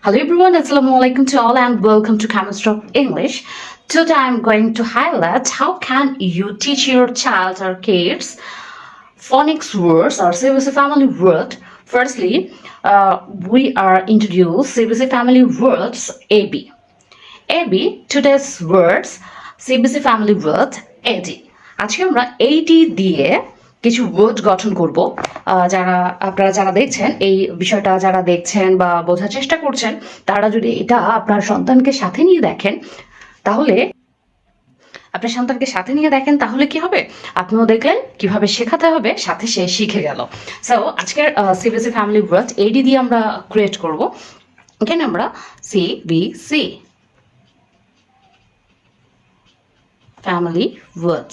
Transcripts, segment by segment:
Hello everyone, Assalamu alaikum to all and welcome to Chemistry of English. Today I'm going to highlight how can you teach your child or kids phonics words or CBC family word. Firstly, we are introduce CBC family words AB. AB, today's words, CBC family word AD. আজকে আমরা AD দিয়ে কিছু word গঠন করব। যারা দেখছেন এই বিষয়টা, যারা দেখছেন বা বোঝার চেষ্টা করছেন, তারা যদি এটা আপনার সন্তানকে সাথে নিয়ে দেখেন তাহলে কি হবে, আপনিও দেখলেন কিভাবে শেখাতে হবে, সাথে সে শিখে গেল। সো আজকের সিবিএসই ফ্যামিলি ওয়ার্ড এডি দিয়ে আমরা ক্রিয়েট করব। এখানে আমরা সিবিসি ফ্যামিলি ওয়ার্ড।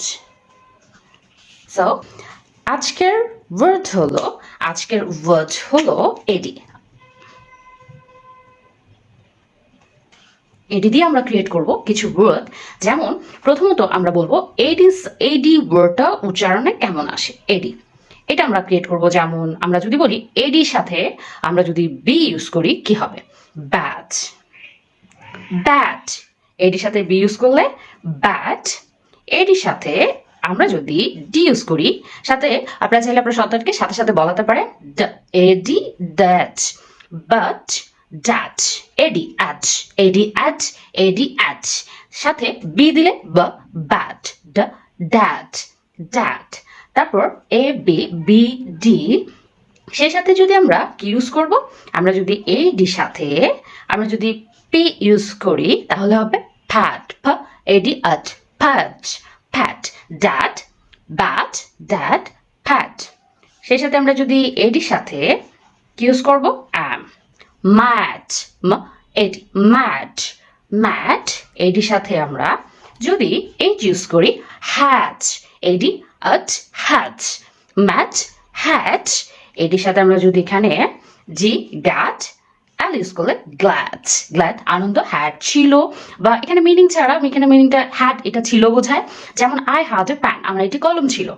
সো আজকের ওয়ার্ড হলো এডি। এডি দিয়ে আমরা ক্রিয়েট করব কিছু ওয়ার্ড। যেমন প্রথমত আমরা বলবো এডি ওয়ার্ডটা উচ্চারণে কেমন আসে। এডি এটা আমরা ক্রিয়েট করব। যেমন আমরা যদি বলি এডির সাথে আমরা যদি বি ইউজ করি কি হবে, ব্যাট। এডির সাথে বি ইউজ করলে ব্যাট। এডির সাথে আমরা যদি ডি ইউজ করি, সাথে আপনারা চাইলে আপনার সন্তানকে সাথে সাথে বলাতে পারেন A D that, but that, A D at, সাথে বি দিলে ব্যাট, ড্যাট। তারপর এ বি ডি, সেই সাথে যদি আমরা কি ইউজ করব, আমরা যদি এডি সাথে আমরা যদি পি ইউজ করি তাহলে হবে fat, ad at, fat, dat, bat, dat, fat. সেই সাথে আমরা যদি এডির সাথে কি ইউজ করব, ম্যাট, এডি ম্যাট। এডির সাথে আমরা যদি এইচ ইউজ করি, hat, A D at, mat, hat. এডির সাথে আমরা যদি এখানে জি গ্যাট, অ্যাল ইউজ করলে গ্ল্যাড, আনন্দ। হ্যাড ছিল, বা এখানে মিনিং ছাড়া এখানে মিনিংটা হ্যাড এটা ছিল বোঝায়। যেমন আই হ্যাড এ প্যান, আমার এটি কলম ছিল।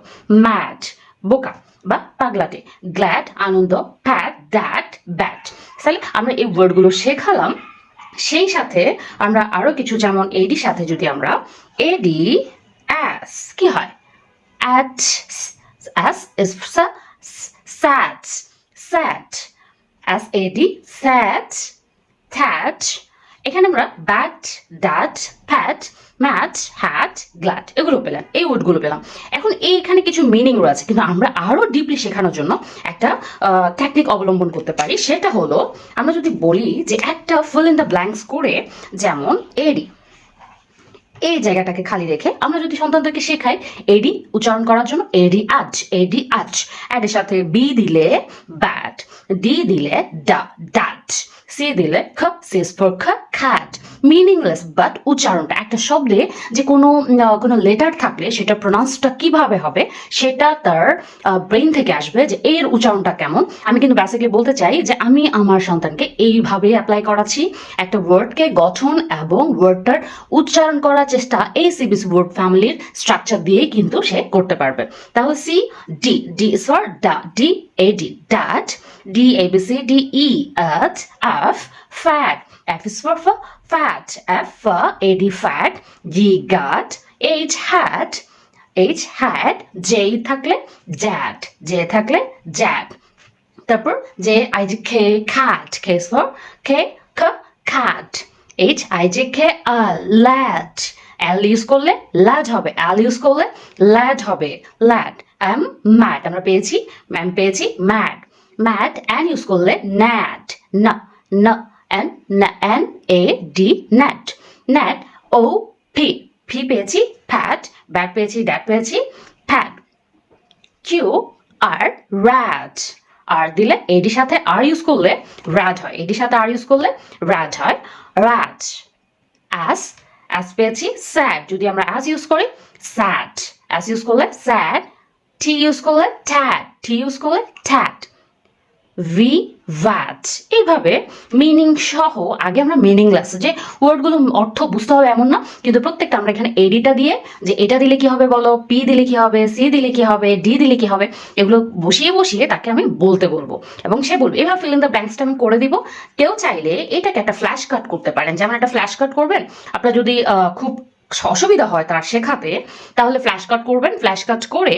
ম্যাড, বোকা বা পাগলাটে। গ্ল্যাড, আনন্দ। Pat, that, bat. তাহলে আমরা এই ওয়ার্ডগুলো শেখালাম। সেই সাথে আমরা আরো কিছু, যেমন এডির সাথে যদি আমরা এডি অ্যাস কি হয়, at, as is sat, as ad, sat, tat। এখানে আমরা bat, dat, fat, mat, hat, glad এগুলো পেলাম, এই ওয়ার্ডগুলো পেলাম। এখন এইখানে কিছু মিনিং রয়েছে, কিন্তু আমরা আরো ডিপলি শেখানোর জন্য একটা টেকনিক অবলম্বন করতে পারি। সেটা হলো আমরা যদি বলি যে একটা ফুল ইন দ্য ব্ল্যাঙ্কস করে, যেমন এডি, এই জায়গাটাকে খালি রেখে আমরা যদি সন্তানদেরকে শেখাই এডি উচ্চারণ করার জন্য, এডি আচ, অ্যাডের সাথে বি দিলে ব্যাট, ডি দিলে ড্যাট, সি দিলে C's for cat. Meaningless but উচ্চারণটা, একটা শব্দে যে কোনো লেটার থাকলে সেটা প্রোনাউন্সটা কিভাবে হবে সেটা তার ব্রেন থেকে আসবে, যে এর উচ্চারণটা কেমন। আমি কিন্তু বেসিক্যালি বলতে চাই যে আমি আমার সন্তানকে এইভাবে অ্যাপ্লাই করাচ্ছি। একটা ওয়ার্ডকে গঠন এবং ওয়ার্ডটার উচ্চারণ করার চেষ্টা এই সিবিএসই ওয়ার্ড ফ্যামিলির স্ট্রাকচার দিয়ে কিন্তু সে করতে পারবে। তাহলে C D is for D ad dat, D ABC D E et, F fat, F is for fat, F for AD fat, G got, H had, J থাকলে জ্যাট, তারপর J I J K cat, K is for cat, H I J K lad, L use করলে lad হবে, lad, M mad, আমরা পেয়েছি mad, N use করলে nad, N A D net, O P পেয়েছি pat, bat পেয়েছি, that পেয়েছি, pat, Q R rat, আর দিলে এডির সাথে আর ইউজ করলে rat হয়, rat। as পেয়েছি sad, যদি আমরা as ইউজ করি sad, as ইউজ করলে sad, T ইউজ করলে tat, ভি ভ্যাট। এইভাবে মিনিং সহ, আগে আমরা মিনিংলেস যে ওয়ার্ডগুলো অর্থ বুঝতে হবে এমন না, কিন্তু প্রত্যেকটা আমরা এখানে এডিটা দিয়ে, যে এটা দিলে কি হবে বলো, পি দিলে কি হবে, সি দিলে কি হবে, ডি দিলে কি হবে, এগুলো বসিয়ে বসিয়ে তাকে আমি বলতে বলবো এবং সে বলবে। এভাবে ফিল ইন দ্য ব্ল্যাঙ্কসটা আমি করে দিব। কেউ চাইলে এটাকে একটা ফ্ল্যাশ কাট করতে পারেন, যেমন একটা ফ্ল্যাশ কাট করবেন আপনার যদি খুব অসুবিধা হয় তার শেখাতে, তাহলে ফ্ল্যাশ কাট করবেন। ফ্ল্যাশ কাট করে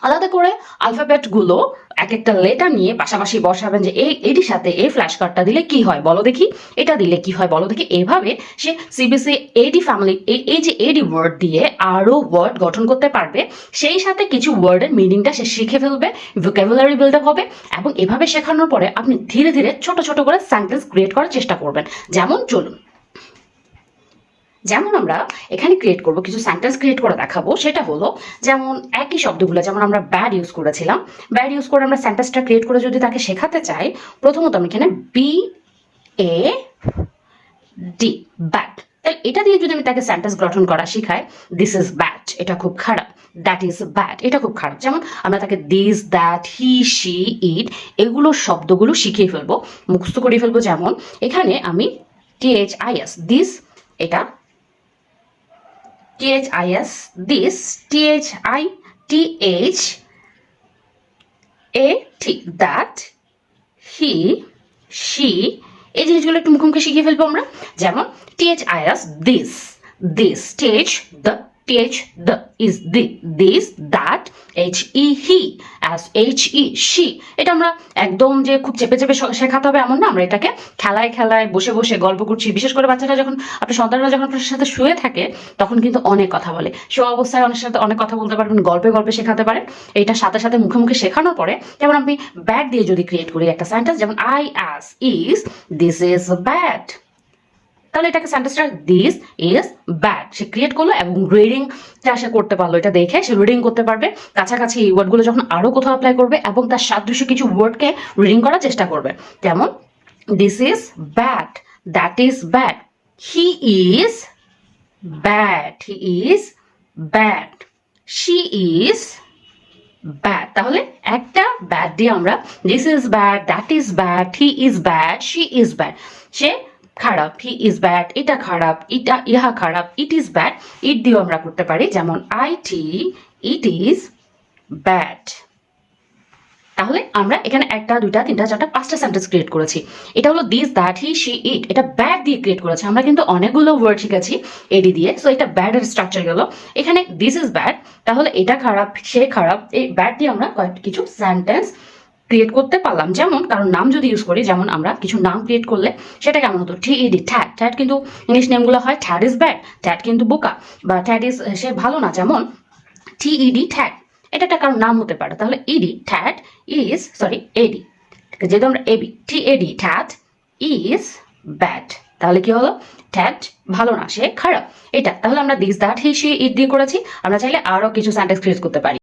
আলাদা করে আলফাবেট গুলো এক একটা লেটার নিয়ে পাশাপাশি বসাবেন, যে এটির সাথে এই ফ্ল্যাশ কার্ডটা দিলে কি হয় বলো দেখি, এটা দিলে কি হয় বলো দেখি। এভাবে সে সিবিএসই এডি ফ্যামিলি এই যে এডি ওয়ার্ড দিয়ে আরো ওয়ার্ড গঠন করতে পারবে, সেই সাথে কিছু ওয়ার্ডের মিনিংটা সে শিখে ফেলবে, ভোকাবুলারি বিল্ড আপ হবে। এবং এভাবে শেখানোর পরে আপনি ধীরে ধীরে ছোট ছোট করে সেন্টেন্স ক্রিয়েট করার চেষ্টা করবেন। যেমন আমরা এখানে ক্রিয়েট করব, কিছু সেন্টেন্স ক্রিয়েট করে দেখাবো। সেটা হলো যেমন একই শব্দগুলো, যেমন আমরা ব্যাড ইউজ করেছিলাম, ব্যাড ইউজ করে আমরা সেন্টেন্সটা ক্রিয়েট করে যদি তাকে শেখাতে চাই, প্রথমত আমি এখানে বি এ ডি, ব্যাড, তাহলে এটা দিয়ে যদি আমি তাকে সেন্টেন্স গঠন করা শিখাই, দিস ইজ ব্যাড, এটা খুব খারাপ, দ্যাট ইজ ব্যাড, এটা খুব খারাপ। যেমন আমরা তাকে দিস, দ্যাট, হি, শি, ইট এগুলো শব্দগুলো শিখিয়ে ফেলবো, মুখস্থ করে ফেলবো। যেমন এখানে আমি THIS, দিস, এটা THIS, this, THITH, that, he, she, এই জিনিসগুলো একটু মুখোমুখি শিখিয়ে ফেলবো আমরা। যেমন THIS, this, TH, the is this, that, he, she। এটা আমরা একদম যে খুব চেপে চেপে শেখাতে হবে এমন না, আমরা এটাকে খেলায় খেলায় বসে বসে গল্প করছি। বিশেষ করে বাচ্চারা যখন, আপনার সন্তানরা যখন আপনার সাথে শুয়ে থাকে, তখন কিন্তু অনেক কথা বলে, শোয়া অবস্থায় অনেক সাথে অনেক কথা বলতে পারবেন, গল্পে গল্পে শেখাতে পারেন। এইটার সাথে সাথে মুখে মুখে শেখানোর পরে, যেমন আমি ব্যাড দিয়ে যদি ক্রিয়েট করি একটা সেন্টেন্স, যেমন I ask is, this is bad, তাহলে এটাকে সেন্টেন্সটা this is bad say create করলো এবং রিডিংটা সে করতে পারলো। এটা দেখে সে রিডিং করতে পারবে, কাছাকাছি এই ওয়ার্ডগুলো যখন আরো কোথাও অ্যাপ্লাই করবে এবং তার সাদৃশ্য কিছু ওয়ার্ডকে রিডিং করার চেষ্টা করবে। যেমন this is bad, that is bad, he is bad, she is bad. তাহলে একটা ব্যাড দিয়ে আমরা this is bad, that is bad, he is bad, she is bad, সে খারাপ, হি ইজ ব্যাড, এটা খারাপ, ইহা খারাপ, ইট ইজ ব্যাড, ইট দিয়েও আমরা করতে পারি। যেমন ইট ইজ ব্যাড। তাহলে আমরা এখানে একটা, দুইটা, তিনটা, চারটা, পাঁচটা সেন্টেন্স ক্রিয়েট করেছি। এটা হলো দিস, দ্যাট, হি, শি, ইট, এটা ব্যাড দিয়ে ক্রিয়েট করেছি। আমরা কিন্তু অনেকগুলো ওয়ার্ড শিখেছি এডি দিয়ে, সো এটা ব্যাড এর স্ট্রাকচার গেল। এখানে দিস ইজ ব্যাড, তাহলে এটা খারাপ, সে খারাপ, এই ব্যাড দিয়ে আমরা কিছু সেন্টেন্স ক্রিয়েট করতে পারলাম। যেমন কারণ নাম যদি ইউজ করি, যেমন আমরা কিছু নাম ক্রিয়েট করলে সেটা কেমন হতো, TED, ট্যাট, ট্যাট কিন্তু ইংলিশ নেমগুলো হয় ট্যাট ইজ ব্যাড, ট্যাট কিন্তু বোকা, বা ট্যাট ইজ সে ভালো না। যেমন TED, ট্যাট, এটা একটা কারণ নাম হতে পারে। তাহলে ED, ট্যাট ইজ, সরি AD, যেহেতু আমরা TAD, ট্যাট ইজ ব্যাড, তাহলে কি হলো, ট্যাট ভালো না, সে খারাপ, এটা। তাহলে আমরা দিস, দ্যাট, হি, শি, ইট দিয়ে করেছি। আমরা চাইলে আরো কিছু সেন্টেন্স ক্রিয়েট করতে পারি।